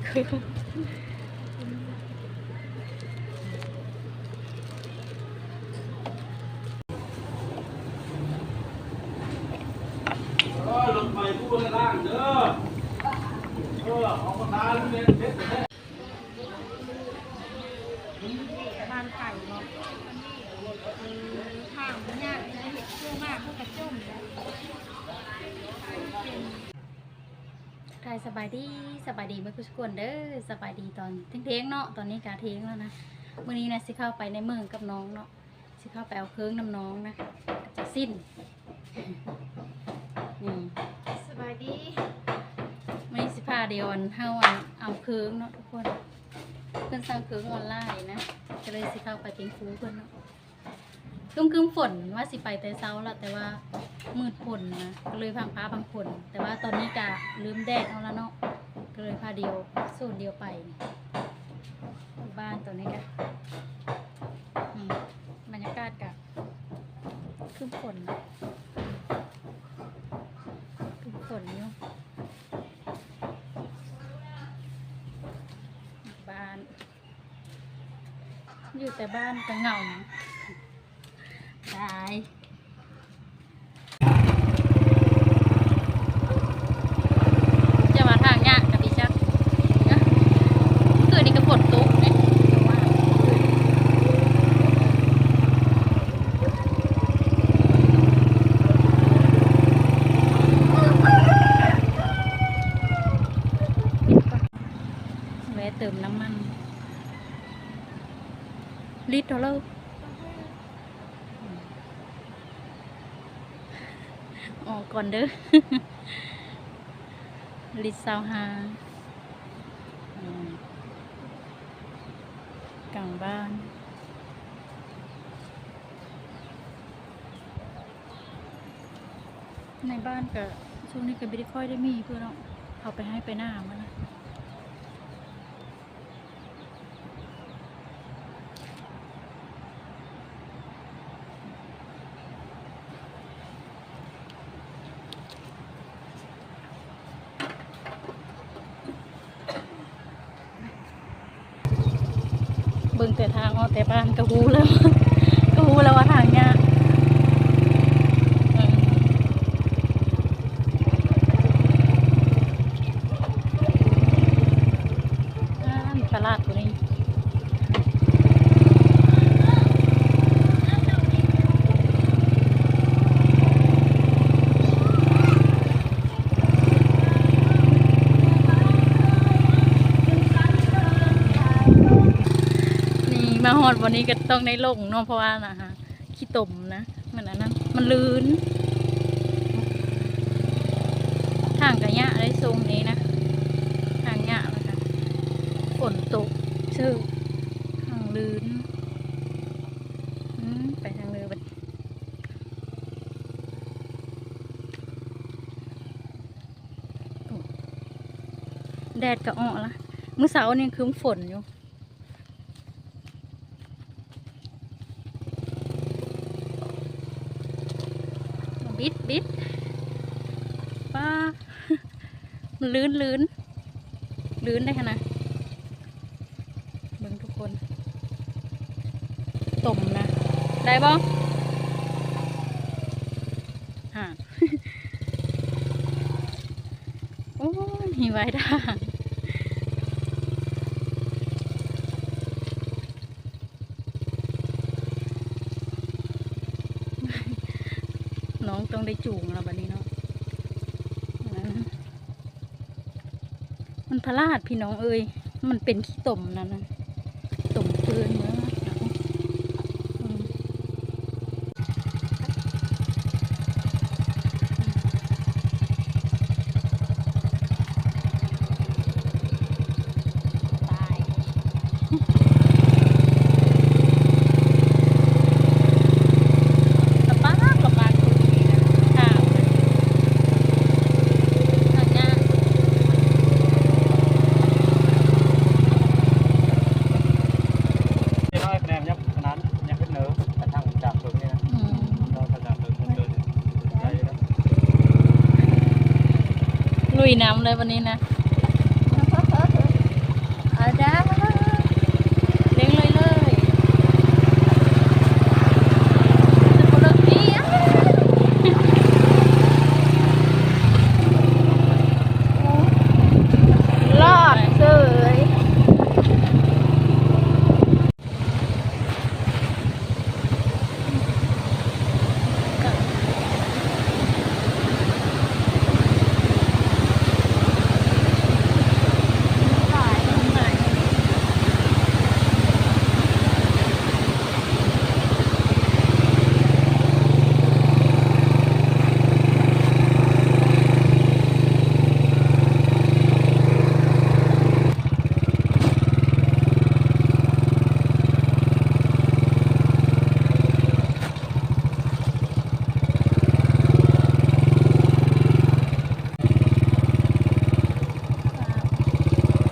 ลงไปพูดล่างเด้อเอากระทาลูกเล็กเด็ดบ้านไก่เนาะข้างมันยากเลยเห็ดเยอะมากพวกกระจุ่มใครสบายดีเมื่อทุกคนเด้อสบายดีตอนเที่ยงเนาะตอนนี้กาเที่ยงแล้วนะมื้อนี้นะสิเข้าไปในเมืองกับน้องเนาะสิเข้าไปเอาเครื่องน้ำน้องนะจะสิ้นนี่สบายดีไม่สิพาเดียวเฮาเอาเครื่องเนาะทุกคนเพิ่นสั่งเครื่องออนไลน์นะก็เลยสิเข้าไปเป็นครูเพิ่นเนาะคึ้มฝนว่าสิไปแต่เช้าแล้วแต่ว่ามืดฝนนะก็เลยพังฟ้าพังฝนแต่ว่าตอนนี้กะลืมแดดเอาแล้วเนาะก็เลยพาเดียวสูตรเดียวไปบ้านตัวนี้กะบรรยากาศกะคึ้มฝนนะคึ้มฝนอยู่บ้านอยู่แต่บ้านก็เหงาได้จะมาทางยากกับดิฉันคือนี่ก็ฝนตกเนี่ยแวะเติมน้ำมันลิตรเท่าไหร่ออกก่อนเด้อ ลิตร25กลางบ้านในบ้านก็ช่วงนี้ก็ไม่ได้ค่อยได้มีเพื่อนเนาะเอาไปให้ไปหน้ามันนะเบิ่งแต่ทางออกแต่บ้านก็รู้แล้ว ก็รู้แล้วว่าทางเนี้ยตลาดตัวนี้มาหอดวันนี้ก็ต้องในลงเนาะเพราะว่านะฮะขี้ตมนะมันอันนั้นมันลื่นทางกระยะได้ทรงนี้นะทางยะแล้วกันฝนตกชื่อทางลื่นไปทางเรือบัดแดดก็ออกละมื้อเช้านี่คืมฝนอยู่บิดป้า มันลื่นได้ขนาดเบิ่งทุกคนต้มนะได้บ่ฮะ โอ้ยมีไว้ได้น้องต้องได้จูงเราแบบนี้เนาะมันพลาดพี่น้องเอ้ยมันเป็นขี้ต่มนั่นนะต่มเกินเนาะลุยน้ำเลยวันนี้นะ จ้าเลี้ยงเลยจะเลิกดีอ่ะรอดเลย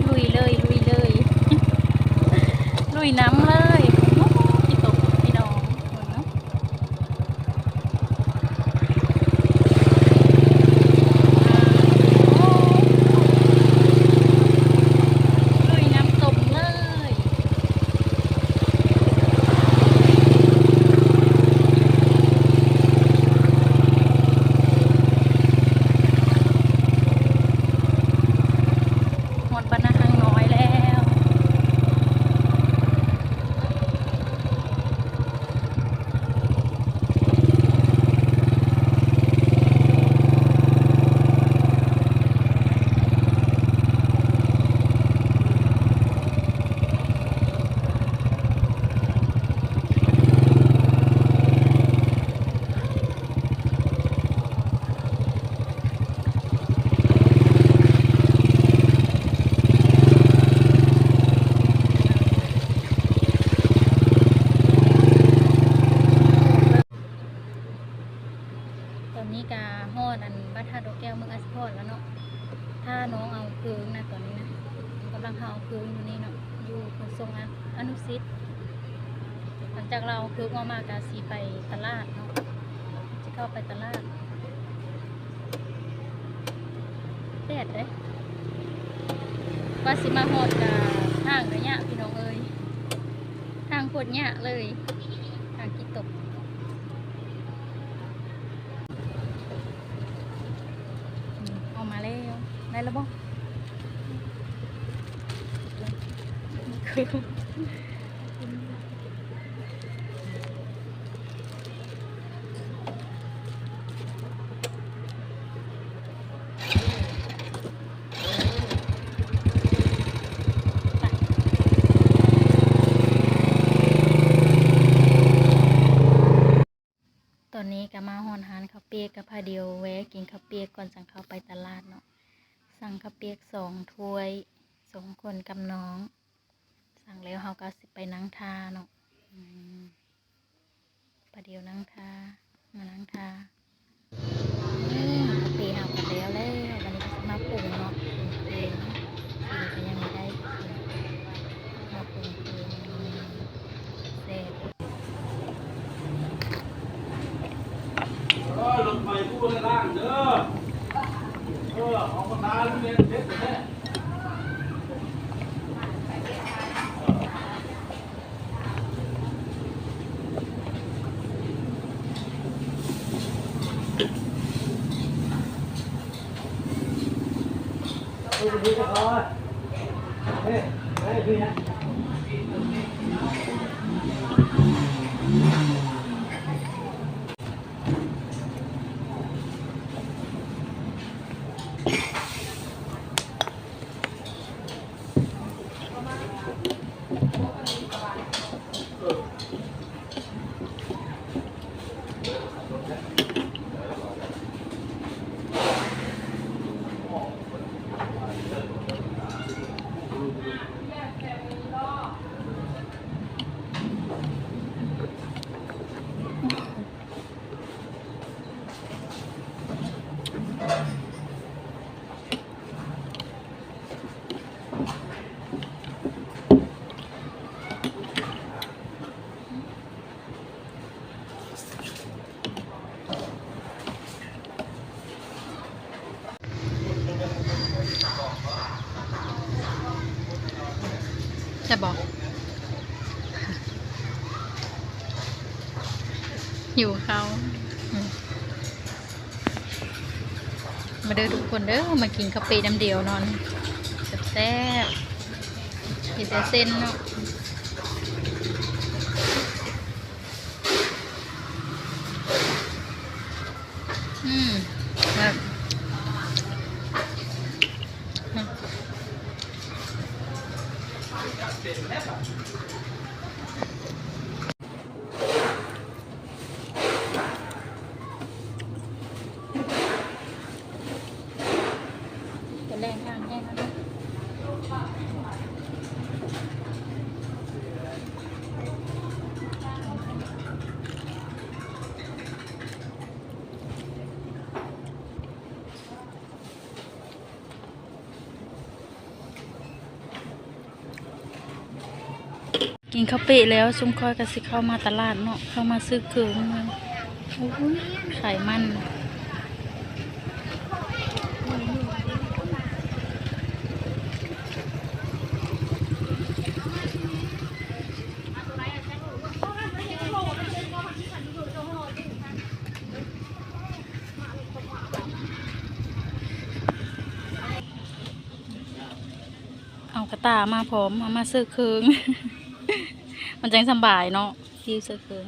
ลุยเลยลุยเลยลุยน้ำเลยโอ้โหพี่ตกพี่น้องเนาะลุยน้ำตกเลยหมดบรรณาทางน้อยแล้ว ตอนนี้กาฮอดอันบ้านท่าดอกแก้วเมืองอัสพรแล้วเนาะถ้าน้องเอาเคืองนะตอนนี้นะกำลังหาเอาเคืองอยู่นี่เนาะอยู่ขนส่งอนุสิทธิ์หลังจากเราเอาเคืองออกมากาสีไปตลาดเนาะจะเข้าไปตลาดแดดเลยว่าสิมาฮอดกาทางระยะพี่น้องเอ้ยทางโคตรยะเลยทางกิตกออกมาแล้วได้แล้วบ่ตอนนี้ก็มาฮอนหานข้าวเปียกกับพาเดียวแวะกินข้าวเปียกก่อนสั่งเข้าไปตลาดเนาะสั่งข้าวเปียก2 ถ้วย2 คนกับน้องสั่งแล้วเฮาก็สิไปนั่งทาเนาะพาเดียวนั่งทามานั่งทาข้าวเปียกเฮาก็แล้ววันนี้ก็สิมาปรุงเนาะปรุงเองก็ยังไม่ได้มาปรุงเองเสร็จ รถไฟพูดล่างเด้อของประธานเด็ดเด็ดแท้ดูก่อนเฮ้ยเฮ้ยพี่นะ จะบอกอยู่เขามาเด้อทุกคนเด้อมากินข้าวปีน้ำเดียวนอนแซ่บๆกินแต่เส้นเนาะแบบแรงทางแห้งแล้วกินข้าวเปะแล้วซุ่มคอยกับสิเข้ามาตลาดเนาะเข้ามาซื้อเครื่องมาโอ้ยไข่มันเอากระตามาพร้อมเอามาซื้อเครื่อง มันจังสบายเนาะที่ซื้อเครื่อง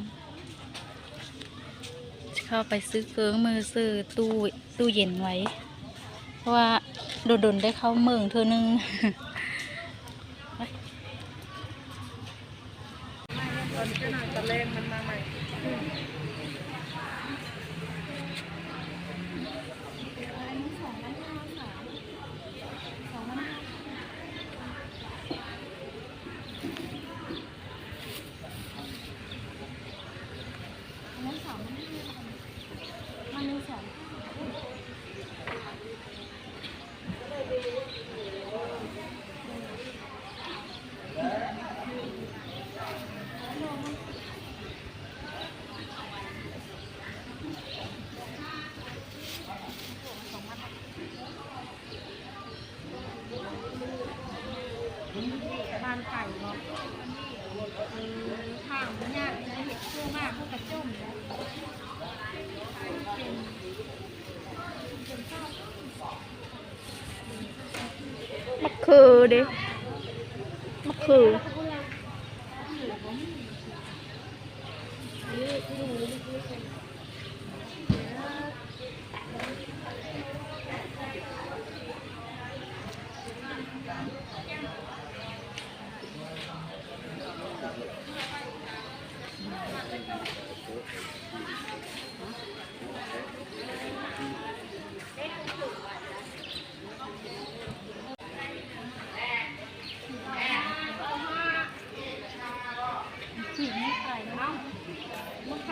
เข้าไปซื้อเครื่องมือซื้อตู้เย็นไว้เพราะว่าโดนได้เข้าเมืองเธอนึง ตะเลงมันมาใหม่บ้านไก่เนาะข้างมันยากเลยเห็ดชั่วมากพวกกระจุ่มนะมะเขือดิมะเขือ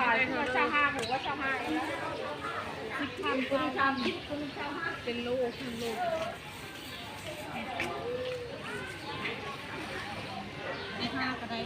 ขายหัวชาห้าหัวชาห้า10,000คุณทำเป็นโลเป็นโล5ก็ได้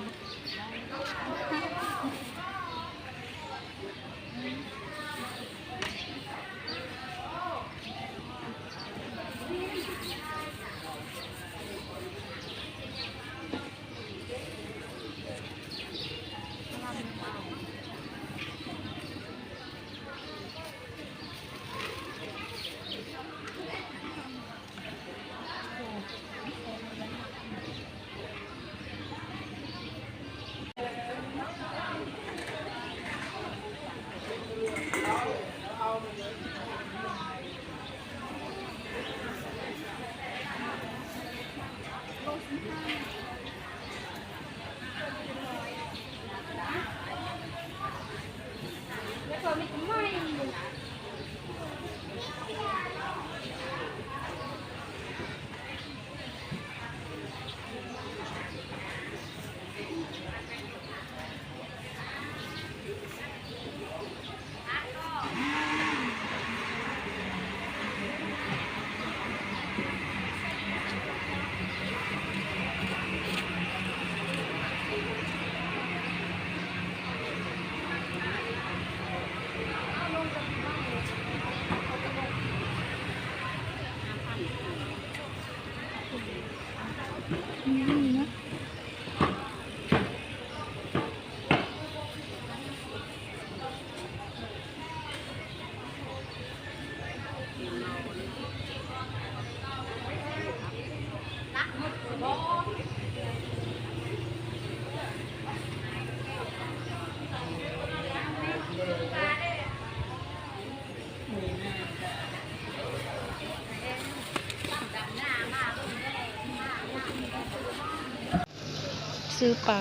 ซื้อปล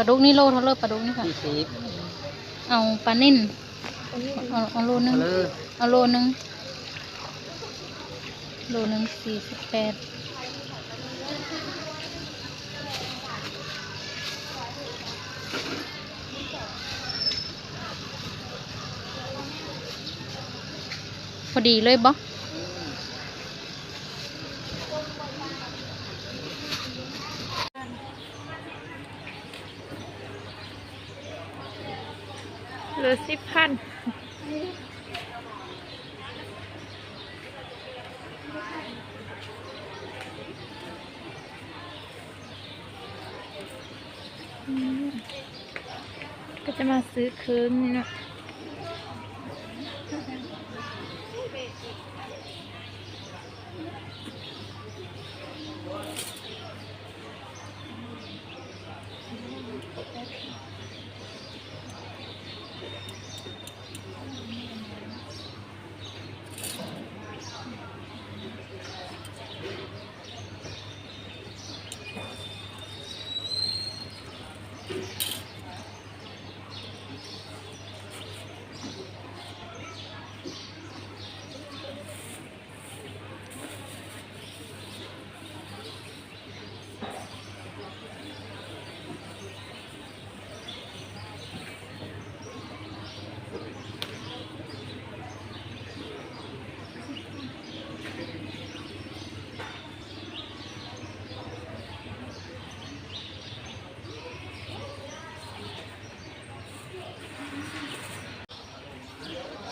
าดุกนี่โลเท่าเลิศปลาดุกนี่ค่ะ 40 เอาปลานิ่นเอาโลนึง เลย เอาโลนึง48พอดีเลยบ่เหลือ10,000ก็จะมาซื้อคืนนี่เนาะ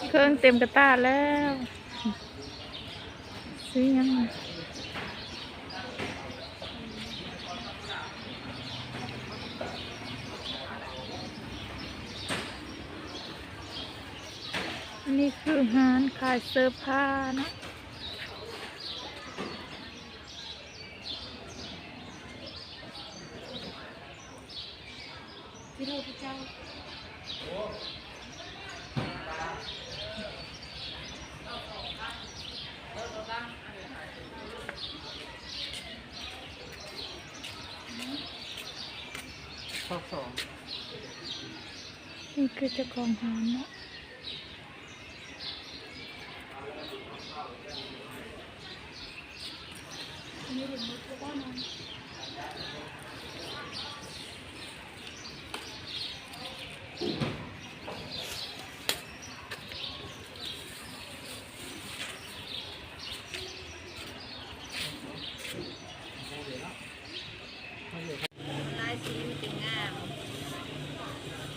เครื่องเต็มกระตาแล้วซื้อยังไงอันนี้คือร้านขายเสื้อผ้านะพี่เราพี่เจ้า ข้อสอง นี่คือเจ้าของร้านเนาะ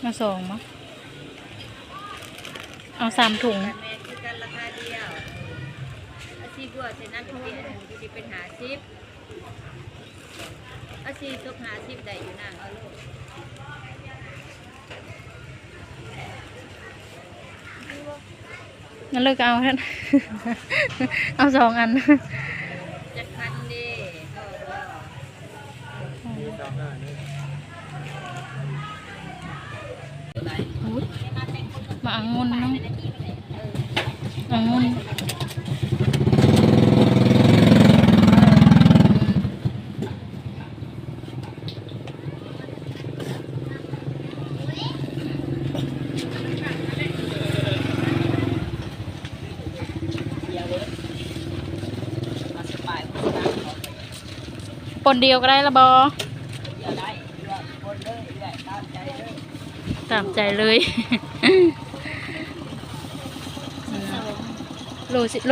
มาสองมั้งเอา3 ถุง แม่คือกันราคาเดียวอาชีพบัวเซนั้นเปลี่ยนอยู่ดีเป็น50อาชีพตก50ได้อยู่นั่งเอาลูก งั้นเลิกเอาท่าน เอา2 อัน จัดคันเด้ก็บ่ มาองุ่นเนาะองุ่นปนเดียวก็ได้ละบอตามใจเลย โล12 โล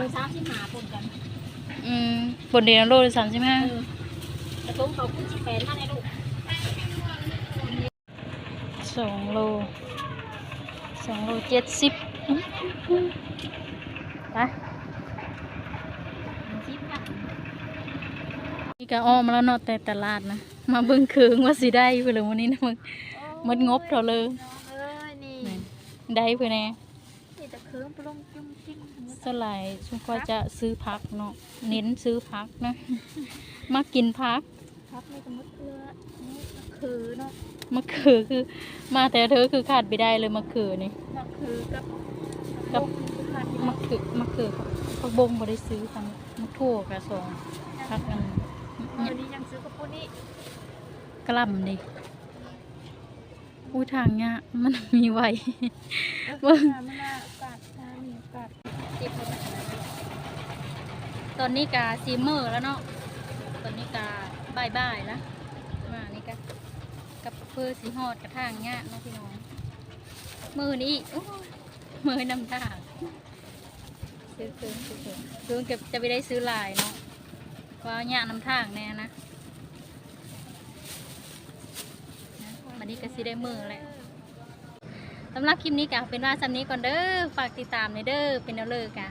ละ35ปนกัน ปนเดียวโลละ35 กระตุ้งเขาขึ้น18มาในลูก 2 โล70ไปนี่ก็อ้อมแล้วเนาะแต่ตลาดนะมาเบิ่งเคืองว่าสิได้เพื่อเลยวันนี้นะมึงมันงบเท่าเลย นี่ ได้เพื่อแน่ นี่แต่เครื่องปรุงจุ้งจิ้ง สลายชุมก็จะซื้อพักเนาะเน้นซื้อพักนะ มากินพัก ครับนี่ก็มดเกลือนี่ก็คือเนาะ มะเขือคือมาแต่เธอคือขาดไปได้เลยมะเขือนี่ ก็คือกับ กับมะเขือผักบงบ่ได้ซื้อค่ะมะทั่วกระสองผักอัน วันนี้ยังซื้อกระปุกนี้ กระหล่ำดิอู้ทางเนี้ยมันมีไว้ เบิ่งมันน่าอากาศมีอากาศ ตอนนี้กาซีเมอร์แล้วเนาะตอนนี้กาบ่ายแล้วมานี่กะกับเพื่อสีหอดกระทางเนี้ยเนาะพี่น้องมือนี้โอ้ยมือน้ำตาซื้อเก็บจะไปได้ซื้อลายเนาะว่าเนี้ยน้ำทางแน่นะวันนี้ก็สิได้มือแหละสำหรับคลิปนี้กะเป็นว่าสำนี้ก่อนเด้อฝากติดตามในเด้อเป็นแนวเลิกกะ